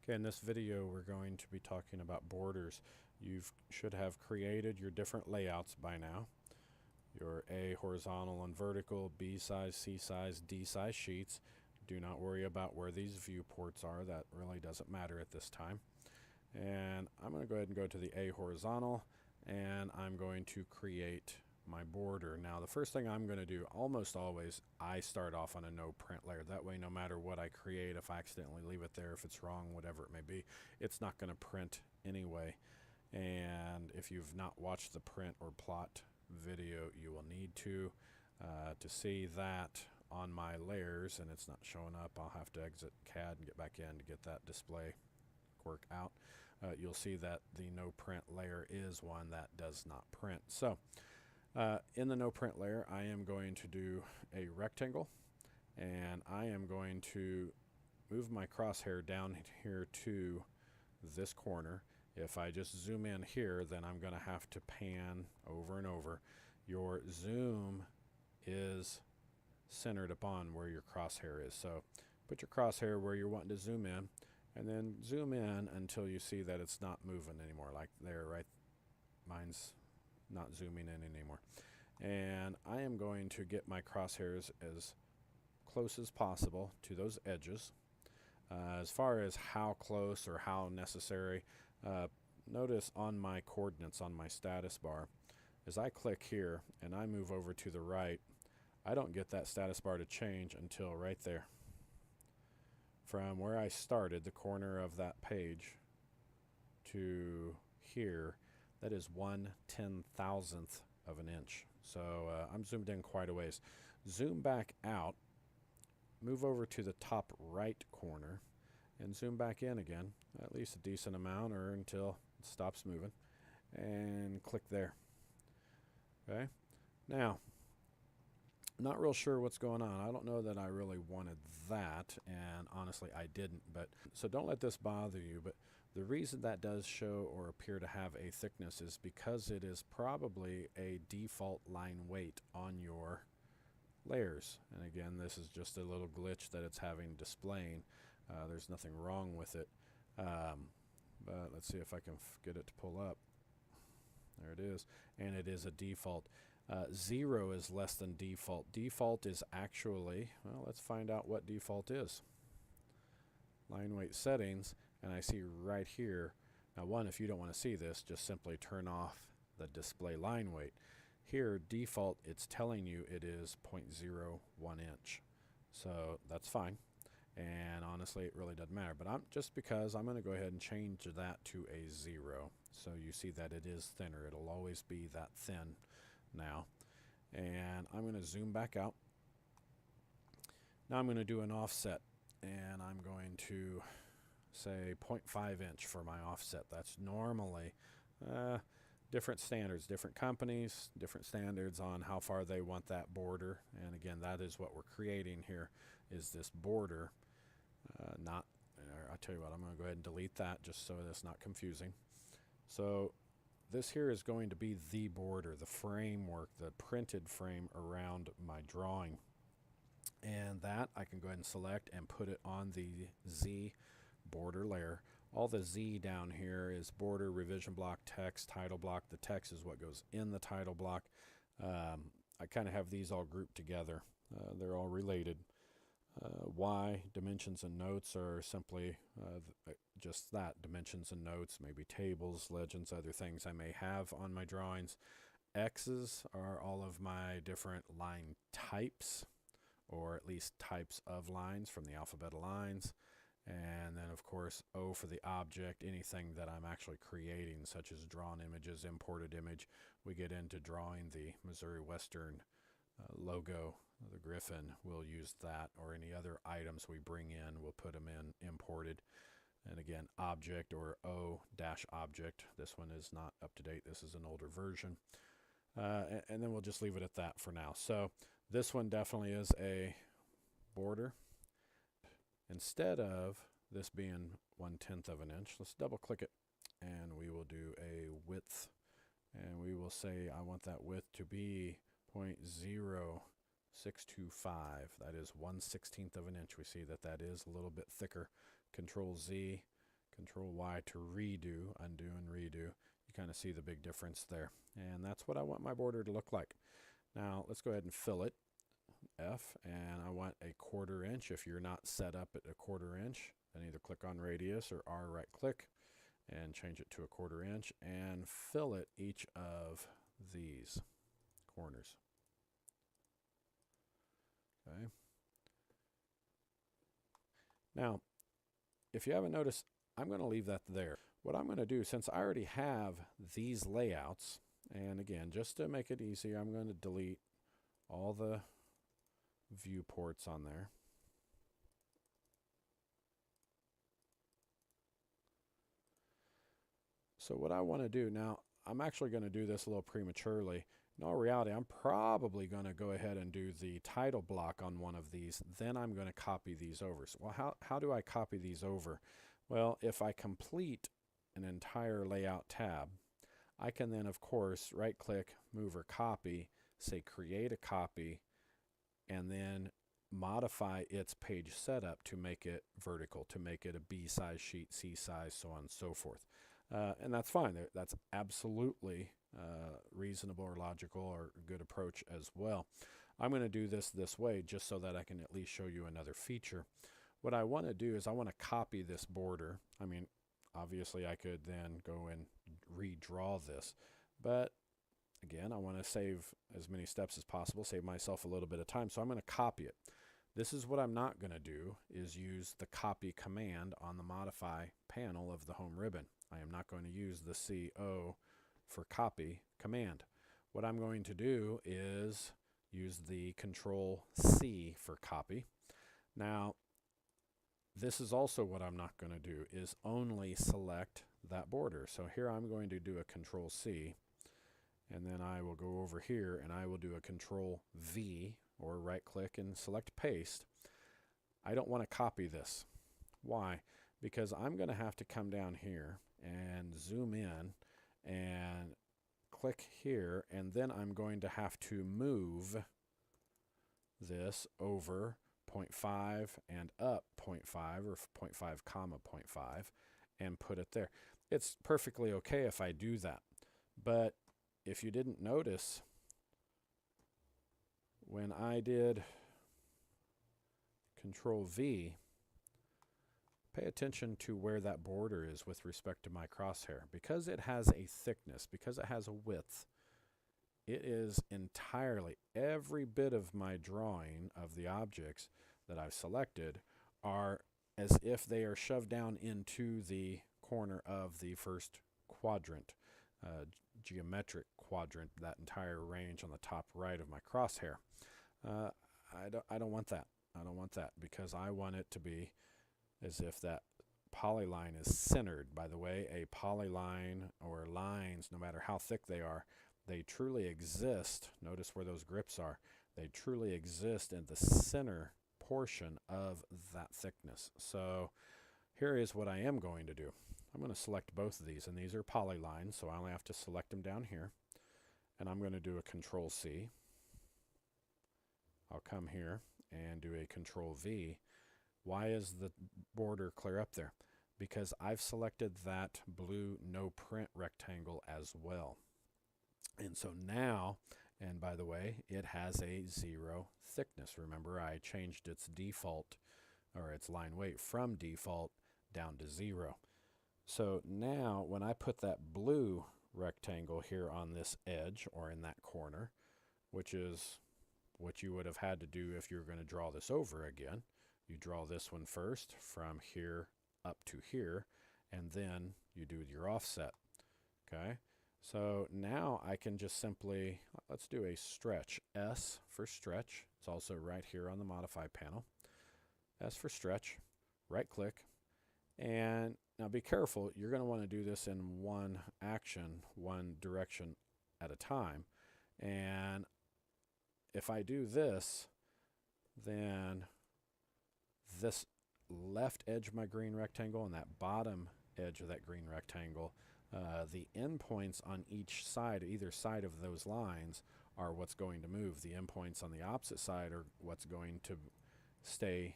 Okay, in this video we're going to be talking about borders. You should have created your different layouts by now. Your A horizontal and vertical, B size, C size, D size sheets. Do not worry about where these viewports are. That really doesn't matter at this time. And I'm going to go ahead and go to the A horizontal, and I'm going to create my border. Now the first thing I'm going to do, almost always, I start off on a no print layer. That way no matter what I create, if I accidentally leave it there, if it's wrong, whatever it may be, it's not going to print anyway. And if you've not watched the print or plot video, you will need to see that on my layers, and it's not showing up. I'll have to exit CAD and get back in to get that display work out. You'll see that the no print layer is one that does not print. So in the no print layer, I am going to do a rectangle, and I am going to move my crosshair down here to this corner. If I just zoom in here, then I'm going to have to pan over and over. Your zoom is centered upon where your crosshair is. So put your crosshair where you're wanting to zoom in, and then zoom in until you see that it's not moving anymore, like there, right? Mine's not zooming in anymore. And I am going to get my crosshairs as close as possible to those edges. As far as how close or how necessary, notice on my coordinates on my status bar, as I click here and I move over to the right, I don't get that status bar to change until right there. From where I started, the corner of that page, to here, that is 1/10,000th of an inch. So I'm zoomed in quite a ways. Zoom back out, move over to the top right corner, and zoom back in again, at least a decent amount or until it stops moving, and click there. Okay, now not real sure what's going on. I don't know that I really wanted that, and honestly I didn't, but so don't let this bother you. But the reason that does show or appear to have a thickness is because it is probably a default line weight on your layers. And again, this is just a little glitch that it's having displaying. There's nothing wrong with it, but let's see if I can get it to pull up. There it is, and it is a default. 0 is less than default. Default is actually, well, let's find out what default is. Line weight settings, and I see right here. Now one, if you don't want to see this, just simply turn off the display line weight. Here, default, it's telling you it is 0.01 inch. So that's fine. And honestly, it really doesn't matter. But just because I'm going to go ahead and change that to a 0. So you see that it is thinner. It'll always be that thin now. And I'm going to zoom back out. Now I'm going to do an offset, and I'm going to say 0.5 inch for my offset. That's normally different standards, different companies, different standards on how far they want that border. And again, that is what we're creating here, is this border. I'll tell you what, I'm going to go ahead and delete that just so that's not confusing. So this here is going to be the border, the framework, the printed frame around my drawing. And that I can go ahead and select and put it on the Z border layer. All the Z down here is border, revision block, text, title block. The text is what goes in the title block. I kind of have these all grouped together. They're all related. Y, dimensions and notes are simply just that, dimensions and notes, maybe tables, legends, other things I may have on my drawings. X's are all of my different line types, or at least types of lines from the alphabet of lines. And then of course O for the object, anything that I'm actually creating, such as drawn images, imported image. We get into drawing the Missouri Western logo, the Griffin, we'll use that, or any other items we bring in, we'll put them in imported. And again, object or O-object. This one is not up to date. This is an older version. And then we'll just leave it at that for now. So this one definitely is a border. Instead of this being 1/10 of an inch, let's double click it, and we will do a width, and we will say I want that width to be 0.0625. That is 1/16 of an inch. We see that that is a little bit thicker. Control Z, Control Y to redo, undo and redo. You kind of see the big difference there. And that's what I want my border to look like. Now let's go ahead and fill it, F, and I want a 1/4 inch. If you're not set up at a 1/4 inch, then either click on radius or R right click and change it to a 1/4 inch and fill it each of these corners. Okay. Now, if you haven't noticed, I'm going to leave that there. What I'm going to do, since I already have these layouts, and again, just to make it easier, I'm going to delete all the viewports on there. So what I want to do now, I'm actually going to do this a little prematurely. In all reality, I'm probably going to go ahead and do the title block on one of these. Then I'm going to copy these over. So, well, how do I copy these over? Well, if I complete an entire layout tab, I can then, of course, right-click, move or copy, say create a copy, and then modify its page setup to make it vertical, to make it a B size sheet, C size, so on and so forth. And that's fine. That's absolutely reasonable or logical or a good approach as well. I'm going to do this way just so that I can at least show you another feature. What I want to do is I want to copy this border. I mean, obviously I could then go and redraw this, but again, I want to save as many steps as possible, save myself a little bit of time, so I'm going to copy it. This is what I'm not going to do, is use the copy command on the modify panel of the home ribbon. I am not going to use the CO for copy command. What I'm going to do is use the Control C for copy. Now, this is also what I'm not going to do, is only select that border. So here I'm going to do a Control C, and then I will go over here and I will do a Control V, or right click and select paste. I don't want to copy this. Why? Because I'm going to have to come down here and zoom in and click here, and then I'm going to have to move this over 0.5 and up 0.5 or 0.5 comma 0.5 and put it there. It's perfectly okay if I do that, but if you didn't notice, when I did Control V, pay attention to where that border is with respect to my crosshair. Because it has a thickness, because it has a width, it is entirely, every bit of my drawing of the objects that I've selected are as if they are shoved down into the corner of the first quadrant, geometric quadrant, that entire range on the top right of my crosshair. I don't want that. I don't want that, because I want it to be as if that polyline is centered. By the way, a polyline or lines, no matter how thick they are, they truly exist. Notice where those grips are. They truly exist in the center portion of that thickness. So here is what I am going to do. I'm going to select both of these, and these are polylines, so I only have to select them down here. And I'm going to do a Control C. I'll come here and do a Control V. Why is the border clear up there? Because I've selected that blue no print rectangle as well. And so now, and by the way, it has a 0 thickness. Remember, I changed its default, or its line weight, from default down to 0. So now when I put that blue rectangle here on this edge, or in that corner, which is what you would have had to do if you were going to draw this over again, you draw this one first from here up to here, and then you do your offset. Okay, so now I can just simply, let's do a stretch, S for stretch. It's also right here on the modify panel. S for stretch, right click, and now be careful, you're going to want to do this in one action, one direction at a time. And if I do this, then this left edge of my green rectangle and that bottom edge of that green rectangle, the endpoints on each side, either side of those lines, are what's going to move. The endpoints on the opposite side are what's going to stay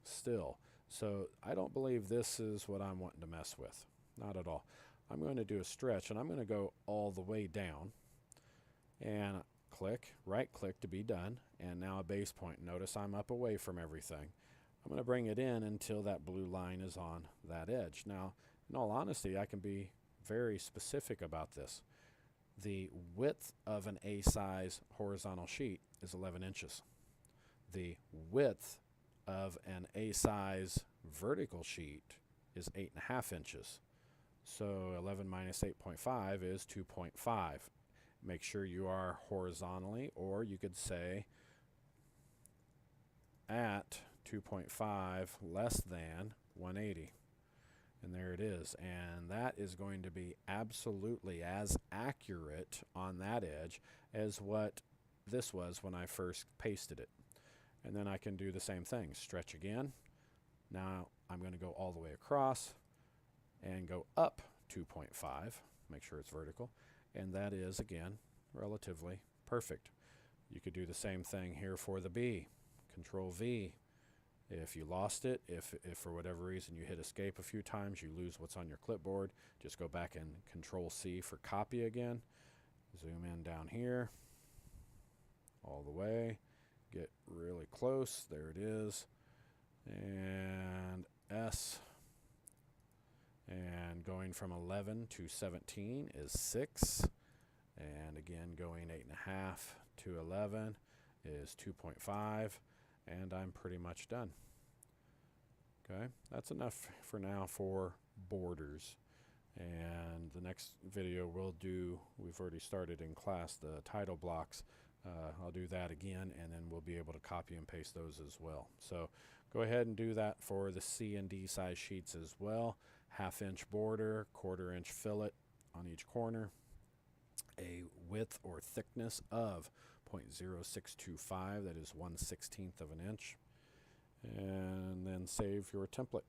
still. So I don't believe this is what I'm wanting to mess with. Not at all. I'm going to do a stretch, and I'm going to go all the way down and click, right click to be done, and now a base point. Notice I'm up away from everything. I'm going to bring it in until that blue line is on that edge. Now, in all honesty, I can be very specific about this. The width of an A-size horizontal sheet is 11 inches. The width of an A-size vertical sheet is 8.5 inches. So 11 minus 8.5 is 2.5. Make sure you are horizontally, or you could say at 2.5 less than 180. And there it is. And that is going to be absolutely as accurate on that edge as what this was when I first pasted it. And then I can do the same thing. Stretch again. Now I'm going to go all the way across and go up 2.5. Make sure it's vertical. And that is, again, relatively perfect. You could do the same thing here for the B. Control V. If you lost it, if for whatever reason you hit escape a few times, you lose what's on your clipboard, just go back and Control C for copy again. Zoom in down here, all the way, get really close, there it is, and S, and going from 11 to 17 is 6, and again going 8.5 to 11 is 2.5, and I'm pretty much done. Okay, that's enough for now for borders. And the next video we've already started in class, the title blocks. I'll do that again, and then we'll be able to copy and paste those as well. So go ahead and do that for the C and D size sheets as well. 1/2 inch border, 1/4 inch fillet on each corner, a width or thickness of 0.0625, that is 1/16 of an inch, and then save your template.